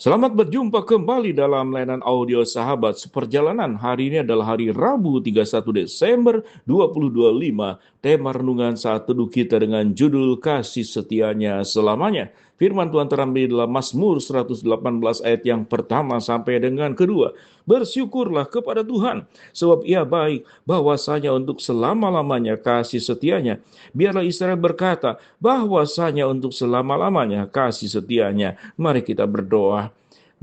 Selamat berjumpa kembali dalam layanan audio Sahabat Seperjalanan. Hari ini adalah hari Rabu 31 Desember 2025. Tema renungan saat teduh kita dengan judul Kasih Setianya Selamanya. Firman Tuhan terambil dalam Mazmur 118 ayat yang pertama sampai dengan kedua. Bersyukurlah kepada Tuhan, sebab Ia baik, bahwasanya untuk selama-lamanya kasih setianya. Biarlah Israel berkata, bahwasanya untuk selama-lamanya kasih setianya. Mari kita berdoa.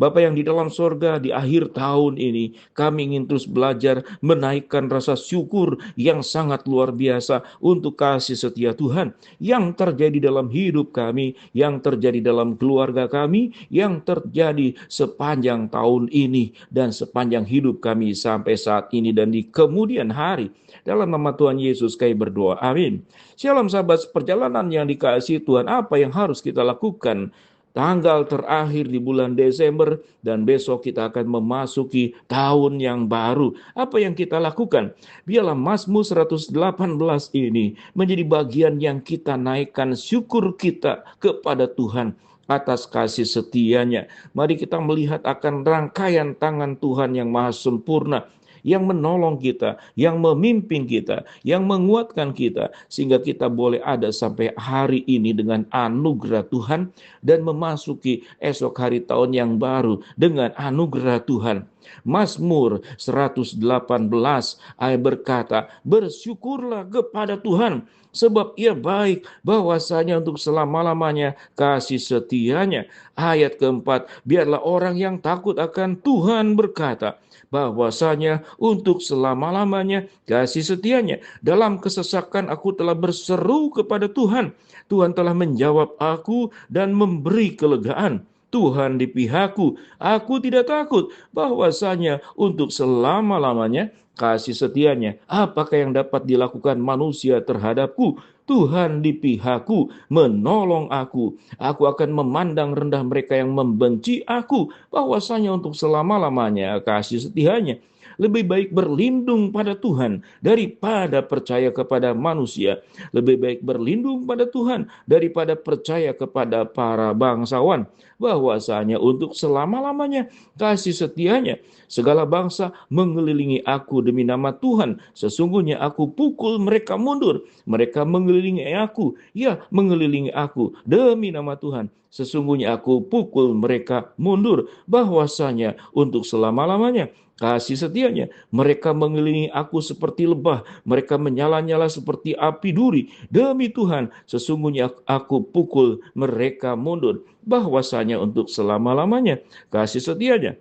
Bapa yang di dalam sorga, di akhir tahun ini, kami ingin terus belajar menaikkan rasa syukur yang sangat luar biasa untuk kasih setia Tuhan yang terjadi dalam hidup kami, yang terjadi dalam keluarga kami, yang terjadi sepanjang tahun ini dan sepanjang hidup kami sampai saat ini dan di kemudian hari. Dalam nama Tuhan Yesus kami berdoa. Amin. Shalom sahabat perjalanan yang dikasihi Tuhan, apa yang harus kita lakukan tanggal terakhir di bulan Desember dan besok kita akan memasuki tahun yang baru. Apa yang kita lakukan? Biarlah Mazmur 118 ini menjadi bagian yang kita naikkan syukur kita kepada Tuhan atas kasih setianya. Mari kita melihat akan rangkaian tangan Tuhan yang maha sempurna, yang menolong kita, yang memimpin kita, yang menguatkan kita, sehingga kita boleh ada sampai hari ini dengan anugerah Tuhan dan memasuki esok hari tahun yang baru dengan anugerah Tuhan. Mazmur 118 ayat berkata, bersyukurlah kepada Tuhan, sebab Ia baik, bahwasanya untuk selama-lamanya kasih setianya. Ayat keempat, biarlah orang yang takut akan Tuhan berkata, bahwasanya untuk selama-lamanya kasih setianya. Dalam kesesakan aku telah berseru kepada Tuhan. Tuhan telah menjawab aku dan memberi kelegaan. Tuhan di pihakku, aku tidak takut, bahwasanya untuk selama-lamanya kasih setianya. Apakah yang dapat dilakukan manusia terhadapku? Tuhan di pihakku, menolong aku. Aku akan memandang rendah mereka yang membenci aku, bahwasanya untuk selama-lamanya kasih setianya. Lebih baik berlindung pada Tuhan daripada percaya kepada manusia. Lebih baik berlindung pada Tuhan daripada percaya kepada para bangsawan. Bahwasanya untuk selama-lamanya kasih setianya. Segala bangsa mengelilingi aku demi nama Tuhan. Sesungguhnya aku pukul mereka mundur. Mereka mengelilingi aku. Ya, mengelilingi aku demi nama Tuhan. Sesungguhnya aku pukul mereka mundur. Bahwasanya untuk selama-lamanya kasih setianya. Mereka mengelilingi aku seperti lebah. Mereka menyala-nyala seperti api duri. Demi Tuhan, sesungguhnya aku pukul mereka mundur. Bahwasanya untuk selama-lamanya kasih setianya.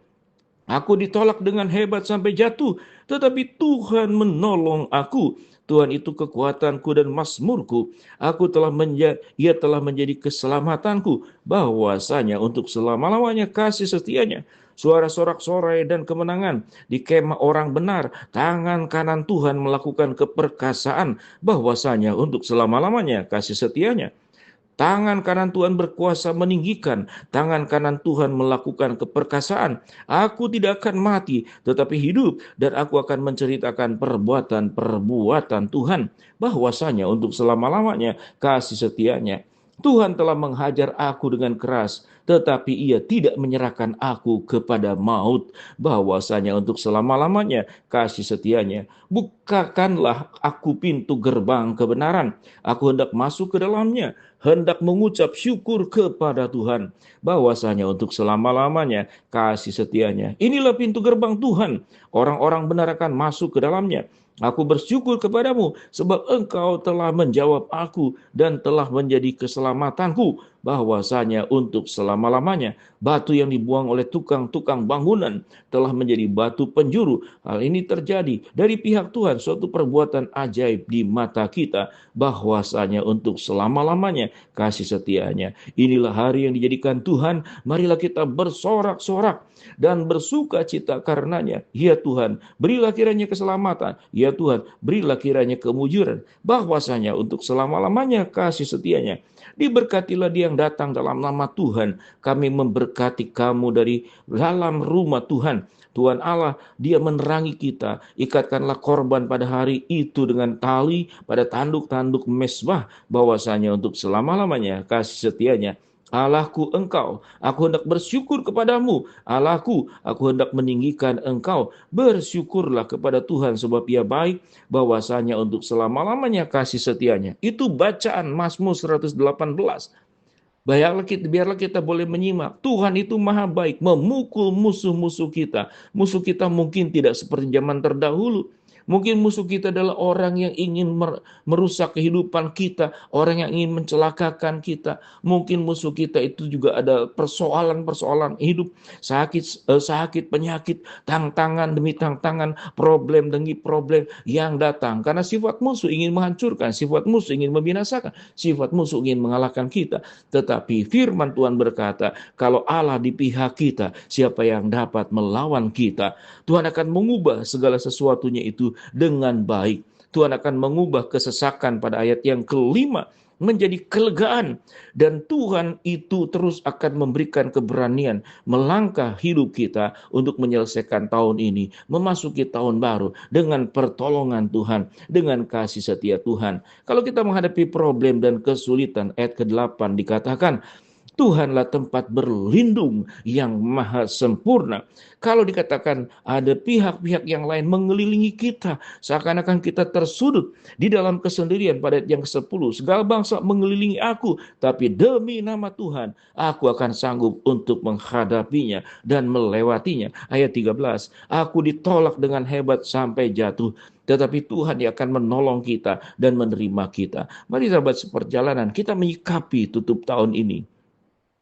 Aku ditolak dengan hebat sampai jatuh, tetapi Tuhan menolong aku. Tuhan itu kekuatanku dan mazmurku. Ia telah menjadi keselamatanku. Bahwasanya untuk selama-lamanya kasih setianya. Suara sorak-sorai dan kemenangan di kemah orang benar. Tangan kanan Tuhan melakukan keperkasaan. Bahwasanya untuk selama-lamanya kasih setianya. Tangan kanan Tuhan berkuasa meninggikan. Tangan kanan Tuhan melakukan keperkasaan. Aku tidak akan mati, tetapi hidup. Dan aku akan menceritakan perbuatan-perbuatan Tuhan. Bahwasanya untuk selama-lamanya kasih setianya. Tuhan telah menghajar aku dengan keras, tetapi Ia tidak menyerahkan aku kepada maut. Bahwasanya untuk selama-lamanya kasih setianya. Bukakanlah aku pintu gerbang kebenaran. Aku hendak masuk ke dalamnya, hendak mengucap syukur kepada Tuhan, bahwasanya untuk selama-lamanya kasih setianya. Inilah pintu gerbang Tuhan, orang-orang benar akan masuk ke dalamnya. Aku bersyukur kepadamu, sebab engkau telah menjawab aku dan telah menjadi keselamatanku, bahwasanya untuk selama-lamanya. Batu yang dibuang oleh tukang-tukang bangunan telah menjadi batu penjuru. Hal ini terjadi dari pihak Tuhan, suatu perbuatan ajaib di mata kita, bahwasanya untuk selama-lamanya kasih setianya. Inilah hari yang dijadikan Tuhan, marilah kita bersorak-sorak dan bersuka cita karenanya. Ya Tuhan, berilah kiranya keselamatan. Ya Tuhan, berilah kiranya kemujuran, bahwasanya untuk selama-lamanya kasih setianya. Diberkatilah dia yang datang dalam nama Tuhan. Kami memberkati kamu dari dalam rumah Tuhan. Tuhan Allah, Dia menerangi kita. Ikatkanlah korban pada hari itu dengan tali pada tanduk-tanduk mesbah, bahwasanya untuk selama-lamanya kasih setianya. Allahku Engkau, aku hendak bersyukur kepadamu. Allahku, aku hendak meninggikan Engkau. Bersyukurlah kepada Tuhan sebab Ia baik, bahwasanya untuk selama-lamanya kasih setianya. Itu bacaan Mazmur 118. Biarlah kita boleh menyimak. Tuhan itu maha baik, memukul musuh-musuh kita. Musuh kita mungkin tidak seperti zaman terdahulu. Mungkin musuh kita adalah orang yang ingin merusak kehidupan kita, orang yang ingin mencelakakan kita. Mungkin musuh kita itu juga ada persoalan-persoalan hidup, sakit, penyakit, tantangan demi tantangan, problem demi problem yang datang. Karena sifat musuh ingin menghancurkan, sifat musuh ingin membinasakan, sifat musuh ingin mengalahkan kita. Tetapi firman Tuhan berkata, kalau Allah di pihak kita, siapa yang dapat melawan kita? Tuhan akan mengubah segala sesuatunya itu dengan baik. Tuhan akan mengubah kesesakan pada ayat yang kelima menjadi kelegaan, dan Tuhan itu terus akan memberikan keberanian melangkah hidup kita untuk menyelesaikan tahun ini, memasuki tahun baru dengan pertolongan Tuhan, dengan kasih setia Tuhan. Kalau kita menghadapi problem dan kesulitan, ayat ke-8 dikatakan, Tuhanlah tempat berlindung yang maha sempurna. Kalau dikatakan ada pihak-pihak yang lain mengelilingi kita, seakan-akan kita tersudut di dalam kesendirian pada ayat yang ke-10. Segala bangsa mengelilingi aku, tapi demi nama Tuhan, aku akan sanggup untuk menghadapinya dan melewatinya. Ayat 13, aku ditolak dengan hebat sampai jatuh, tetapi Tuhan yang akan menolong kita dan menerima kita. Mari sahabat seperjalanan, kita menyikapi tutup tahun ini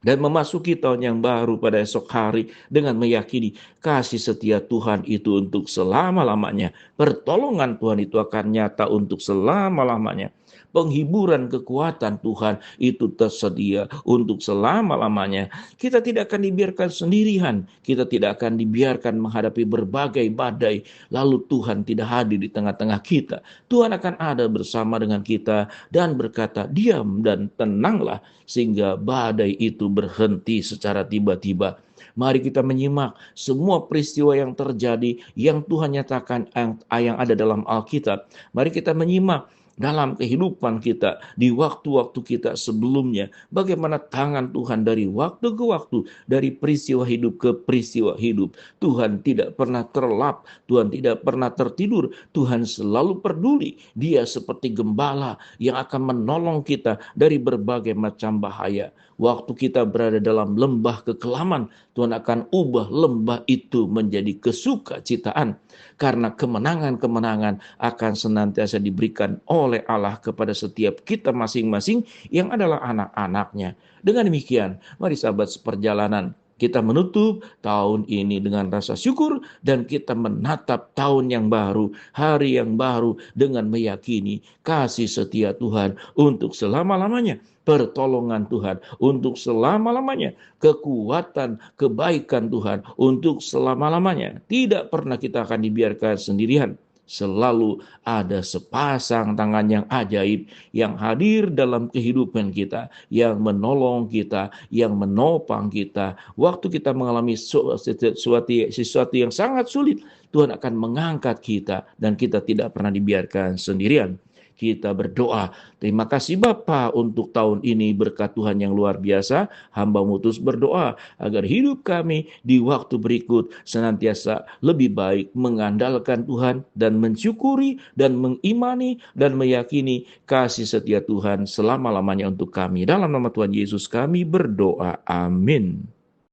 dan memasuki tahun yang baru pada esok hari dengan meyakini kasih setia Tuhan itu untuk selama-lamanya. Pertolongan Tuhan itu akan nyata untuk selama-lamanya. Penghiburan kekuatan Tuhan itu tersedia untuk selama-lamanya. Kita tidak akan dibiarkan sendirian. Kita tidak akan dibiarkan menghadapi berbagai badai, lalu Tuhan tidak hadir di tengah-tengah kita. Tuhan akan ada bersama dengan kita dan berkata, diam dan tenanglah, sehingga badai itu berhenti secara tiba-tiba. Mari kita menyimak semua peristiwa yang terjadi, yang Tuhan nyatakan, yang ada dalam Alkitab. Mari kita menyimak dalam kehidupan kita, di waktu-waktu kita sebelumnya, bagaimana tangan Tuhan dari waktu ke waktu, dari peristiwa hidup ke peristiwa hidup. Tuhan tidak pernah terlap, Tuhan tidak pernah tertidur, Tuhan selalu peduli. Dia seperti gembala yang akan menolong kita dari berbagai macam bahaya. Waktu kita berada dalam lembah kekelaman, Tuhan akan ubah lembah itu menjadi kesukacitaan. Karena kemenangan-kemenangan akan senantiasa diberikan oleh Allah kepada setiap kita masing-masing yang adalah anak-anaknya. Dengan demikian, mari sahabat seperjalanan, kita menutup tahun ini dengan rasa syukur dan kita menatap tahun yang baru, hari yang baru dengan meyakini kasih setia Tuhan untuk selama-lamanya, pertolongan Tuhan untuk selama-lamanya, kekuatan, kebaikan Tuhan untuk selama-lamanya. Tidak pernah kita akan dibiarkan sendirian. Selalu ada sepasang tangan yang ajaib yang hadir dalam kehidupan kita, yang menolong kita, yang menopang kita. Waktu kita mengalami sesuatu yang sangat sulit, Tuhan akan mengangkat kita dan kita tidak pernah dibiarkan sendirian. Kita berdoa, terima kasih Bapa untuk tahun ini, berkat Tuhan yang luar biasa. Hamba mutus berdoa agar hidup kami di waktu berikut senantiasa lebih baik mengandalkan Tuhan dan mensyukuri dan mengimani dan meyakini kasih setia Tuhan selama-lamanya untuk kami. Dalam nama Tuhan Yesus kami berdoa, amin.